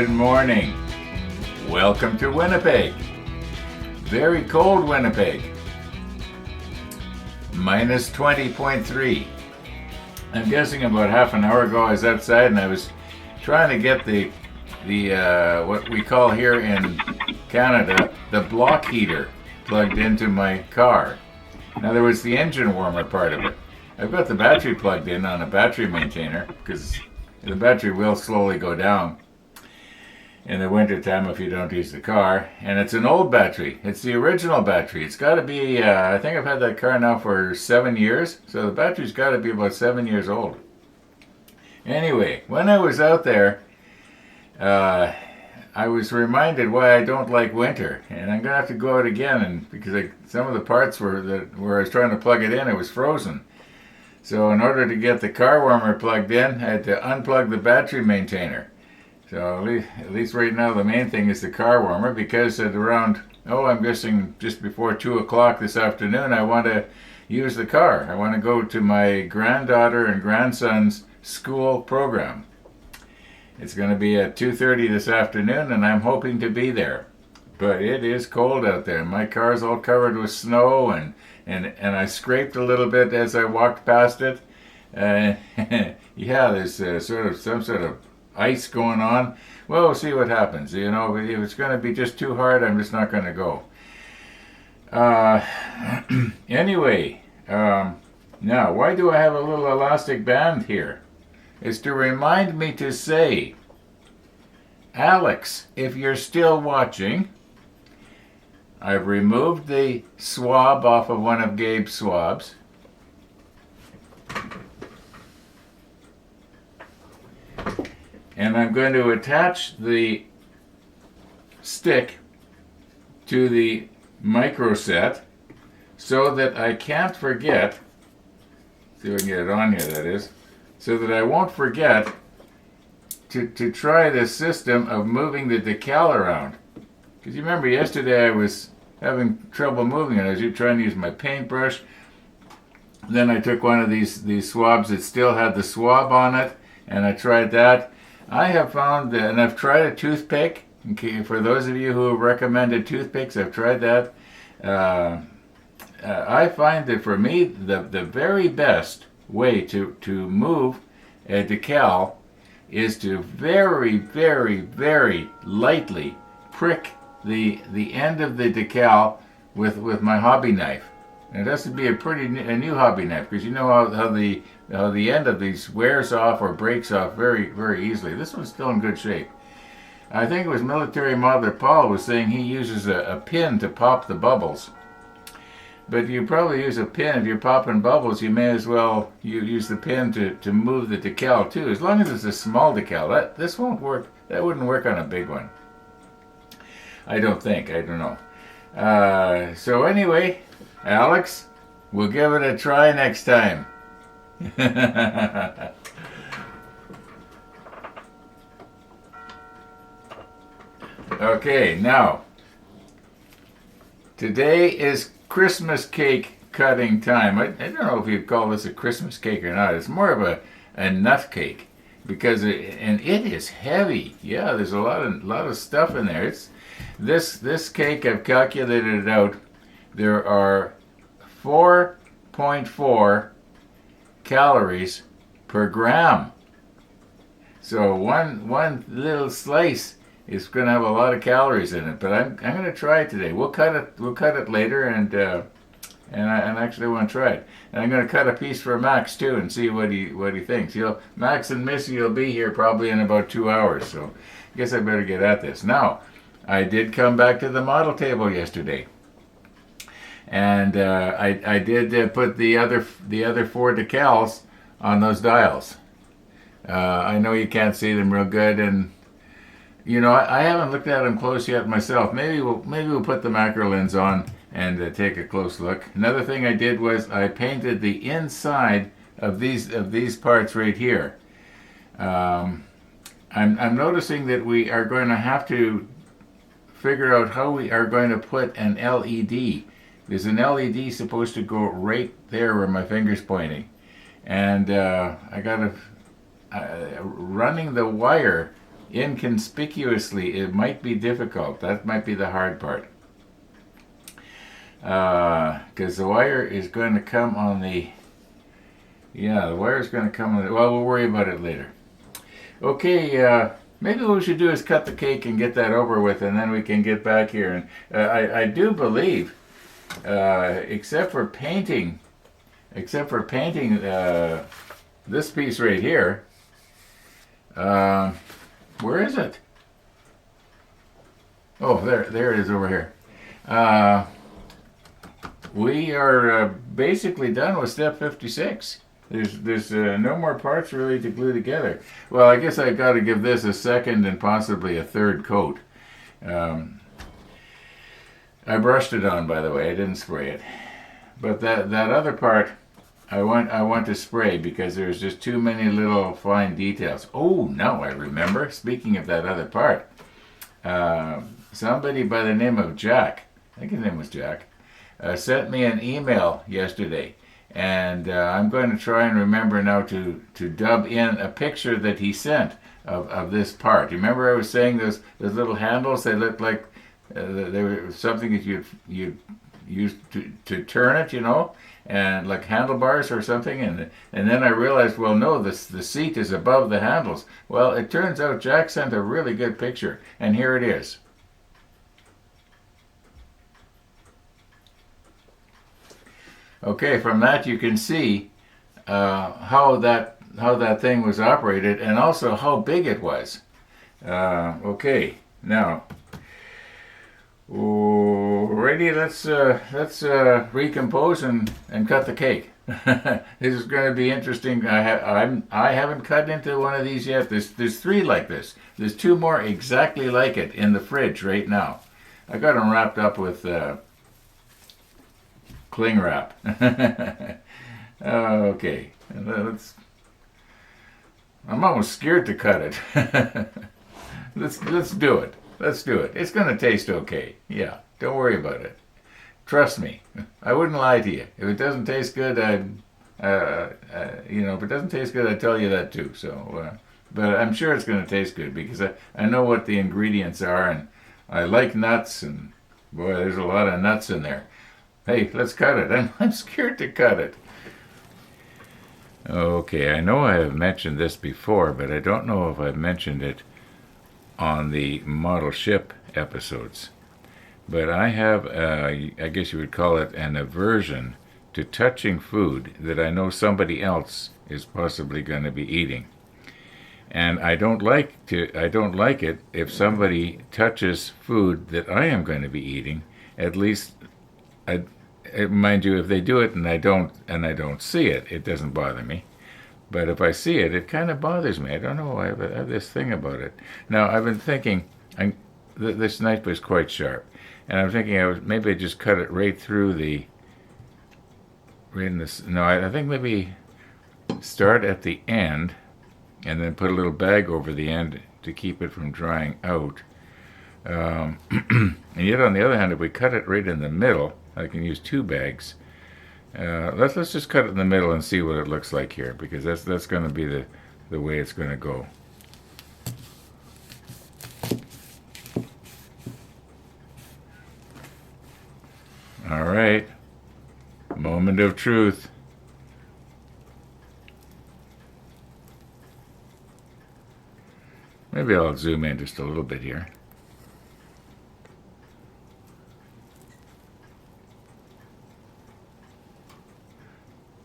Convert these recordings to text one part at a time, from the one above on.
Good morning. Welcome to Winnipeg. Very cold Winnipeg. Minus 20.3. I'm guessing about half an hour ago I was outside and I was trying to get the what we call here in Canada the block heater plugged into my car. In other words, the engine warmer part of it. I've got the battery plugged in on a battery maintainer because the battery will slowly go down in the winter time if you don't use the car. And it's an old battery. It's the original battery. It's got to be, I think I've had that car now for 7 years. So the battery's got to be about 7 years old. Anyway, when I was out there, I was reminded why I don't like winter. And I'm going to have to go out again because some of the parts where I was trying to plug it in, it was frozen. So in order to get the car warmer plugged in, I had to unplug the battery maintainer. So at least right now the main thing is the car warmer, because at around, I'm guessing just before 2 o'clock this afternoon, I want to use the car. I want to go to my granddaughter and grandson's school program. It's going to be at 2:30 this afternoon, and I'm hoping to be there. But it is cold out there. My car's all covered with snow, and I scraped a little bit as I walked past it. Yeah, there's some sort of ice going on. Well, we'll see what happens. You know, if it's going to be just too hard, I'm just not going to go. Anyway, now, why do I have a little elastic band here? It's to remind me to say, Alex, if you're still watching, I've removed the swab off of one of Gabe's swabs. And I'm going to attach the stick to the micro set so that I can't forget, see if I can get it on here, that is, so that I won't forget to try this system of moving the decal around. Because you remember yesterday I was having trouble moving it. I was trying to use my paintbrush. Then I took one of these swabs that still had the swab on it, and I tried that. I have found, and I've tried a toothpick. Okay, for those of you who have recommended toothpicks, I've tried that. I find that for me, the very best way to move a decal is to very, very, very lightly prick the end of the decal with my hobby knife. And it has to be a new hobby knife, because you know how the end of these wears off or breaks off very, very easily. This one's still in good shape. I think it was military modeler Paul was saying he uses a pin to pop the bubbles. But you probably use a pin if you're popping bubbles. You may as well use the pin to move the decal too, as long as it's a small decal. This won't work. That wouldn't work on a big one, I don't think. I don't know. So anyway, Alex, we'll give it a try next time. Okay, now, today is Christmas cake cutting time. I don't know if you'd call this a Christmas cake or not. It's more of a nut cake, because it is heavy. Yeah, there's a lot of stuff in there. This cake, I've calculated it out. There are 4.4 calories per gram. So one little slice is going to have a lot of calories in it. But I'm going to try it today. We'll cut it later, and I actually want to try it. And I'm going to cut a piece for Max too and see what he thinks. Max and Missy will be here probably in about 2 hours. So I guess I better get at this. Now, I did come back to the model table yesterday. And I did put the other 4 decals on those dials. I know you can't see them real good, and you know I haven't looked at them close yet myself. Maybe we'll put the macro lens on and take a close look. Another thing I did was I painted the inside of these parts right here. I'm noticing that we are going to have to figure out how we are going to put an LED. There's an LED supposed to go right there where my finger's pointing. And I got to running the wire inconspicuously, it might be difficult. That might be the hard part. Because the wire is going to come on the... Yeah, the wire is going to come on the... Well, we'll worry about it later. Okay, maybe what we should do is cut the cake and get that over with, and then we can get back here. And I do believe, except for painting this piece right here, where is it? Oh, there it is over here. We are basically done with step 56. There's no more parts really to glue together. Well, I guess I got to give this a second and possibly a third coat. I brushed it on, by the way. I didn't spray it. But that other part, I want to spray because there's just too many little fine details. Oh, no, I remember. Speaking of that other part, somebody by the name of Jack, I think his name was Jack, sent me an email yesterday. And I'm going to try and remember now to dub in a picture that he sent of this part. You remember I was saying those little handles? They looked like they were something that you'd use to turn it, you know, and like handlebars or something. And then I realized, well, no, the seat is above the handles. Well, it turns out Jack sent a really good picture, and here it is. Okay, from that you can see how that thing was operated, and also how big it was. Okay, now, ready? Let's recompose and cut the cake. This is going to be interesting. I haven't cut into one of these yet. There's 3 like this. There's 2 more exactly like it in the fridge right now. I got them wrapped up with cling wrap. Okay, I'm almost scared to cut it. Let's do it. Let's do it. It's gonna taste okay. Yeah, don't worry about it. Trust me. I wouldn't lie to you. If it doesn't taste good, if it doesn't taste good, I'd tell you that too. So, but I'm sure it's gonna taste good because I know what the ingredients are, and I like nuts, and boy, there's a lot of nuts in there. Hey, let's cut it. I'm scared to cut it. Okay, I know I have mentioned this before, but I don't know if I've mentioned it on the model ship episodes. But I have, I guess you would call it an aversion to touching food that I know somebody else is possibly going to be eating. And I don't like it if somebody touches food that I am going to be eating. At least, mind you, if they do it and I don't see it, it doesn't bother me. But if I see it, it kind of bothers me. I don't know. I have this thing about it. Now I've been thinking, this knife was quite sharp, and I'm thinking maybe I just cut it right through No, I think maybe start at the end, and then put a little bag over the end to keep it from drying out. And yet on the other hand, if we cut it right in the middle, I can use 2 bags. Let's just cut it in the middle and see what it looks like here, because that's going to be the way it's going to go. All right, moment of truth. Maybe I'll zoom in just a little bit here.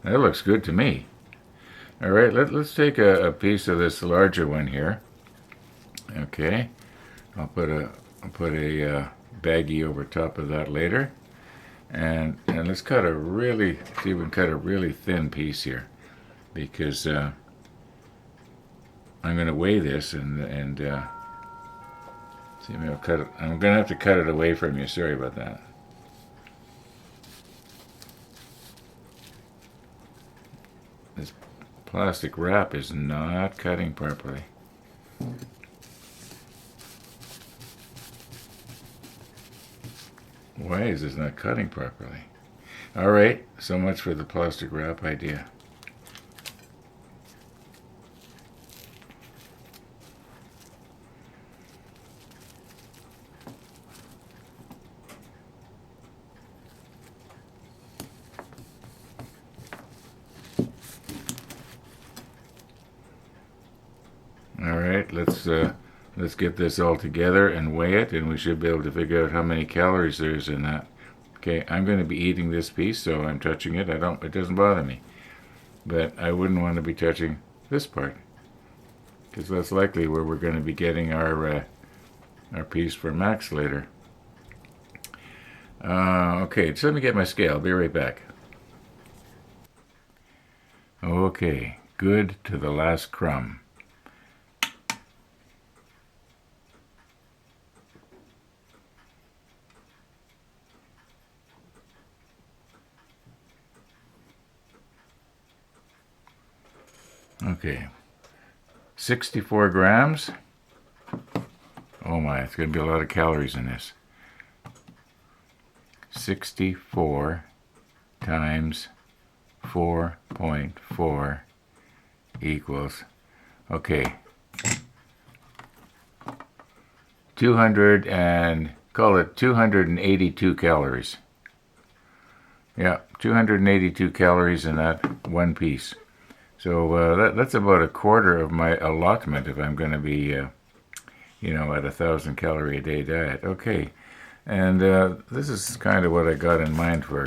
That looks good to me. All right, let's take a piece of this larger one here. Okay, I'll put a baggie over top of that later, and let's cut see if we can cut a really thin piece here, because I'm going to weigh this and see, maybe I'll cut it. I'm going to have to cut it away from you. Sorry about that. This plastic wrap is not cutting properly. Why is this not cutting properly? All right, so much for the plastic wrap idea. let's get this all together and weigh it, and we should be able to figure out how many calories there is in that. Okay, I'm going to be eating this piece, so I'm touching it. It doesn't bother me. But I wouldn't want to be touching this part, because that's likely where we're going to be getting our piece for Max later. Okay, so let me get my scale. I'll be right back. Okay, good to the last crumb. Okay, 64 grams. Oh my, it's going to be a lot of calories in this. 64 times 4.4 equals, okay, 200 and, call it 282 calories. Yeah, 282 calories in that one piece. So that's about a quarter of my allotment if I'm going to be, you know, at 1,000 calorie a day diet. Okay, and this is kind of what I got in mind for.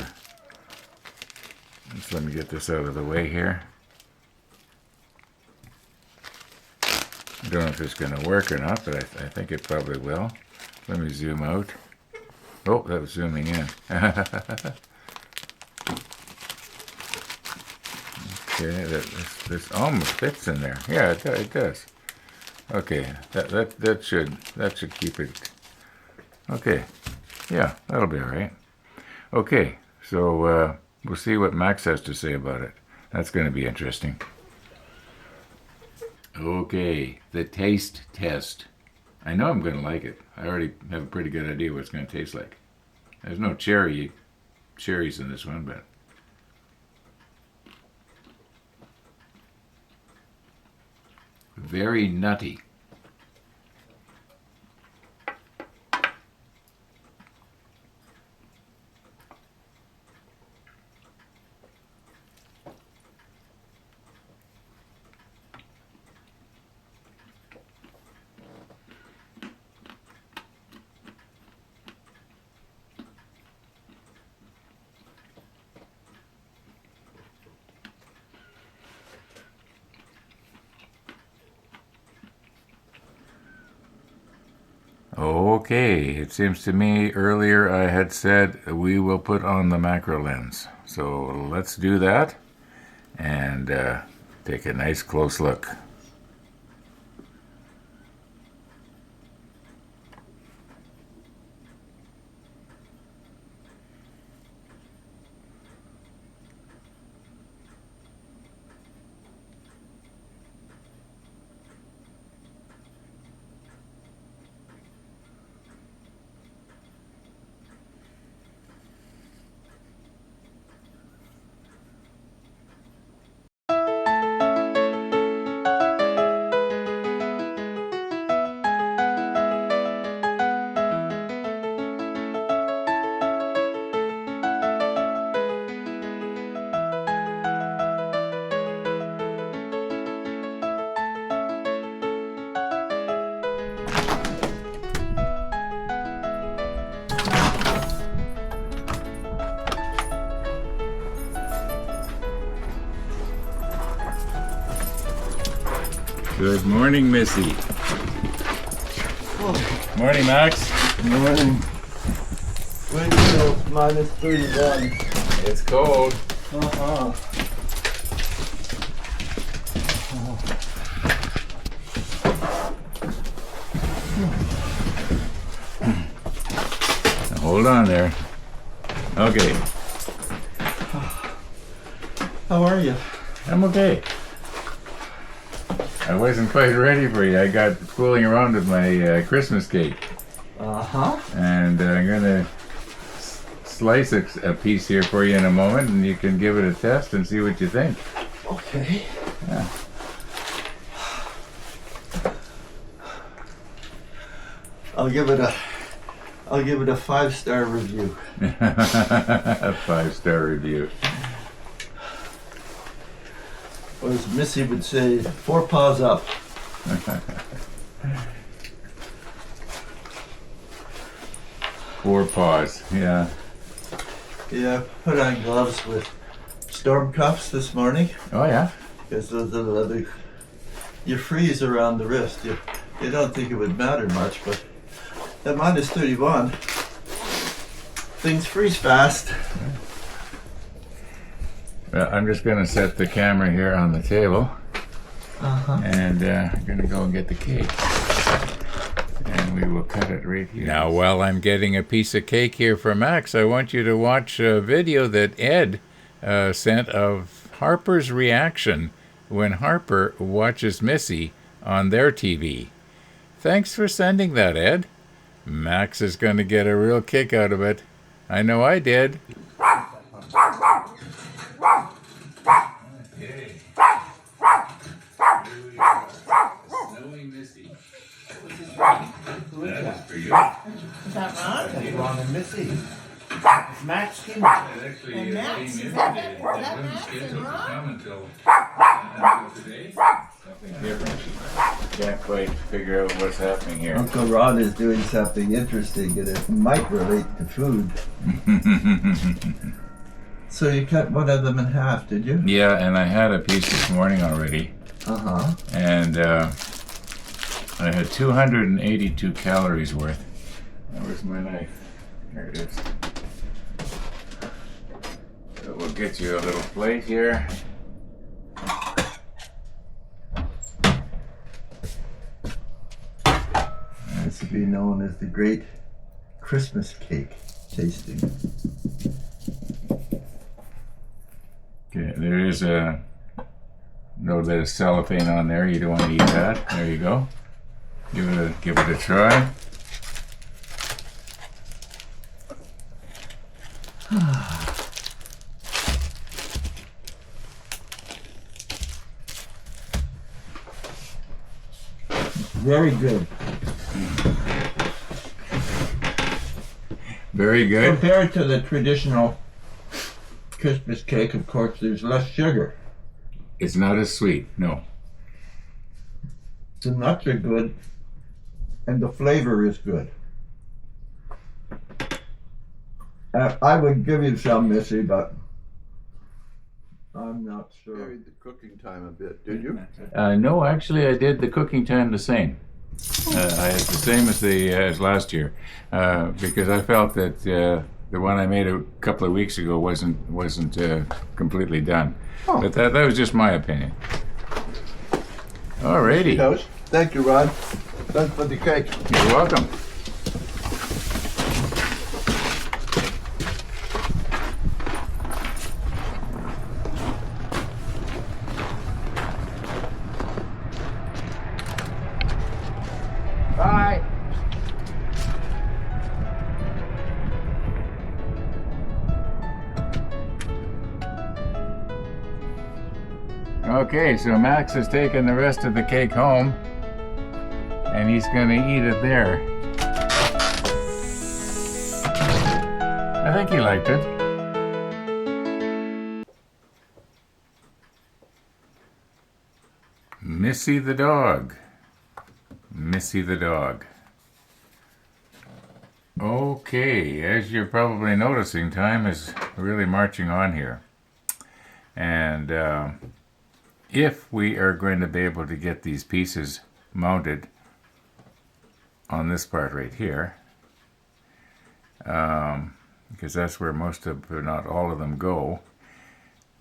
Just let me get this out of the way here. I don't know if it's going to work or not, but I think it probably will. Let me zoom out. Oh, that was zooming in. Okay, this almost fits in there. Yeah, it does. Okay, that should keep it. Okay, yeah, that'll be all right. Okay, so we'll see what Max has to say about it. That's going to be interesting. Okay, the taste test. I know I'm going to like it. I already have a pretty good idea what it's going to taste like. There's no cherries in this one, but. Very nutty. Okay, it seems to me earlier I had said we will put on the macro lens. So let's do that and take a nice close look. Good morning, Missy. Oh, Morning, Max. morning. Wind chills -31. It's cold. Uh-huh. Hold on there. Okay, How are you? I'm okay. I wasn't quite ready for you. I got fooling around with my Christmas cake. Uh-huh. And I'm going to slice a piece here for you in a moment, and you can give it a test and see what you think. Okay. Yeah. I'll give it a 5-star review. A 5-star review. Or as Missy would say, 4 paws up. Four paws, yeah. Yeah, put on gloves with storm cuffs this morning Oh yeah? because those are the you freeze around the wrist. You don't think it would matter much, but at minus 31, things freeze fast. Well, I'm just going to set the camera here on the table. Uh-huh. And I'm going to go and get the cake. And we will cut it right here. Now, while I'm getting a piece of cake here for Max, I want you to watch a video that Ed sent of Harper's reaction when Harper watches Missy on their TV. Thanks for sending that, Ed. Max is going to get a real kick out of it. I know I did. Okay. Snowy Missy. That is for you. Is that Ron? That's Ron and Missy. It's Max Skinner. That actually And Max, came is in that today. that It Max wasn't scheduled and to Ron? come until today. Something different. Can't quite figure out what's happening here. Uncle Ron is doing something interesting and it might relate to food. So you cut one of them in half, did you? Yeah, and I had a piece this morning already. Uh-huh. And I had 282 calories worth. Where's my knife? There it is. So we'll get you a little plate here. This would be known as the Great Christmas Cake tasting. Okay, there is a little bit of cellophane on there. You don't want to eat that. There you go. Give it a try. Very good. Very good. Compared to the traditional Christmas cake, of course, there's less sugar. It's not as sweet, no. The nuts are good, and the flavor is good. I would give you some, Missy, but I'm not sure. Varied the cooking time a bit, did you? No, actually, I did the cooking time the same. I had the same as last year because I felt that the one I made a couple of weeks ago wasn't completely done. Oh. But that was just my opinion. Alrighty, House. Thank you, Rod. Thanks for the cake. you're welcome. Bye. Okay, so Max has taken the rest of the cake home and he's going to eat it there. I think he liked it. Missy the dog. Missy the dog. Okay, as you're probably noticing, time is really marching on here. And if we are going to be able to get these pieces mounted on this part right here, because that's where most of, but not all of them go,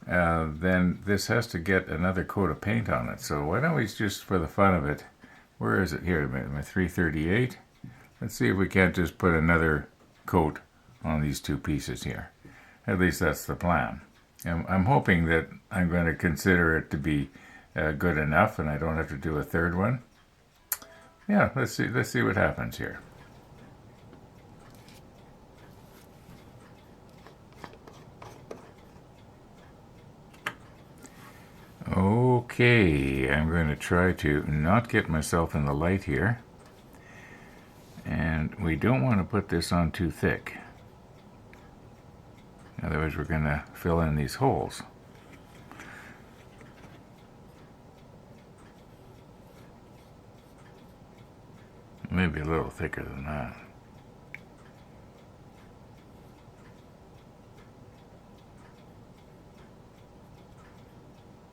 then this has to get another coat of paint on it. So why don't we just, for the fun of it, where is it here? My 338. Let's see if we can't just put another coat on these two pieces here. At least that's the plan. And I'm hoping that I'm going to consider it to be good enough, and I don't have to do a third one. Yeah, let's see what happens here. Okay, I'm going to try to not get myself in the light here. And we don't want to put this on too thick. Otherwise we're going to fill in these holes. Maybe a little thicker than that.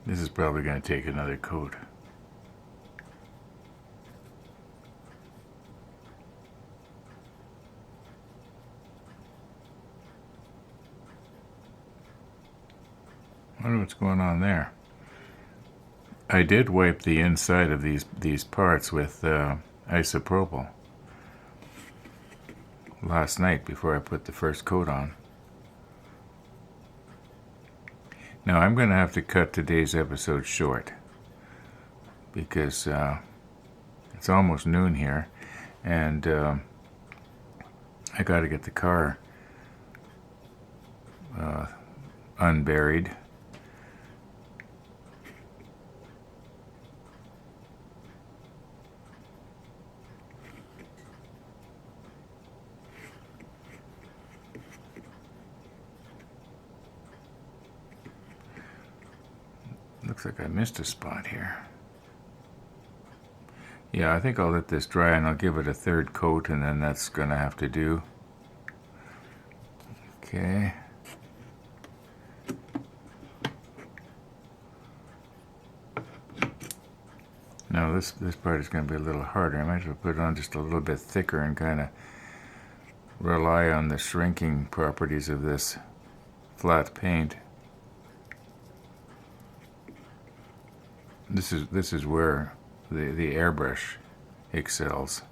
This is probably going to take another coat. I wonder what's going on there. I did wipe the inside of these parts with isopropyl last night before I put the first coat on. Now I'm going to have to cut today's episode short because it's almost noon here, and I got to get the car unburied. Looks like I missed a spot here. Yeah, I think I'll let this dry and I'll give it a third coat, and then that's gonna have to do. Okay. Now this part is gonna be a little harder. I might as well put it on just a little bit thicker and kind of rely on the shrinking properties of this flat paint. This is where the airbrush excels.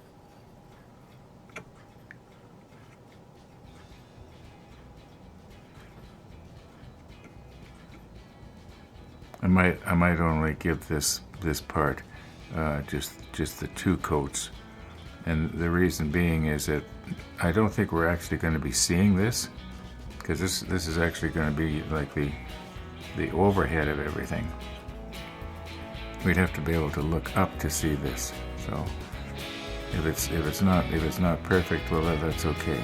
I might only give this part just the 2 coats, and the reason being is that I don't think we're actually going to be seeing this, because this is actually going to be like the overhead of everything. We'd have to be able to look up to see this. So if it's not perfect, well, that's okay.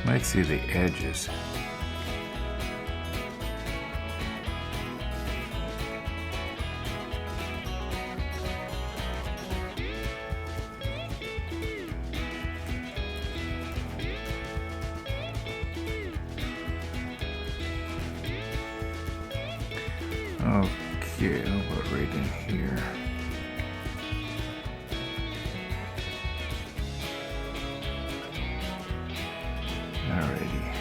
Might see the edges. Okay, how about right in here? Alrighty.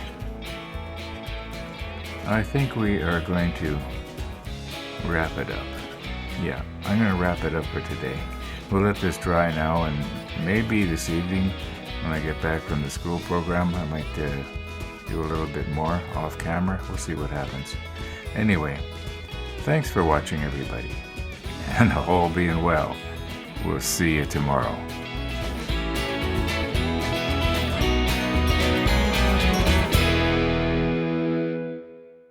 I think we are going to wrap it up. Yeah, I'm going to wrap it up for today. We'll let this dry now, and maybe this evening when I get back from the school program, I might do a little bit more off camera. We'll see what happens. Anyway, thanks for watching, everybody, and all being well, we'll see you tomorrow.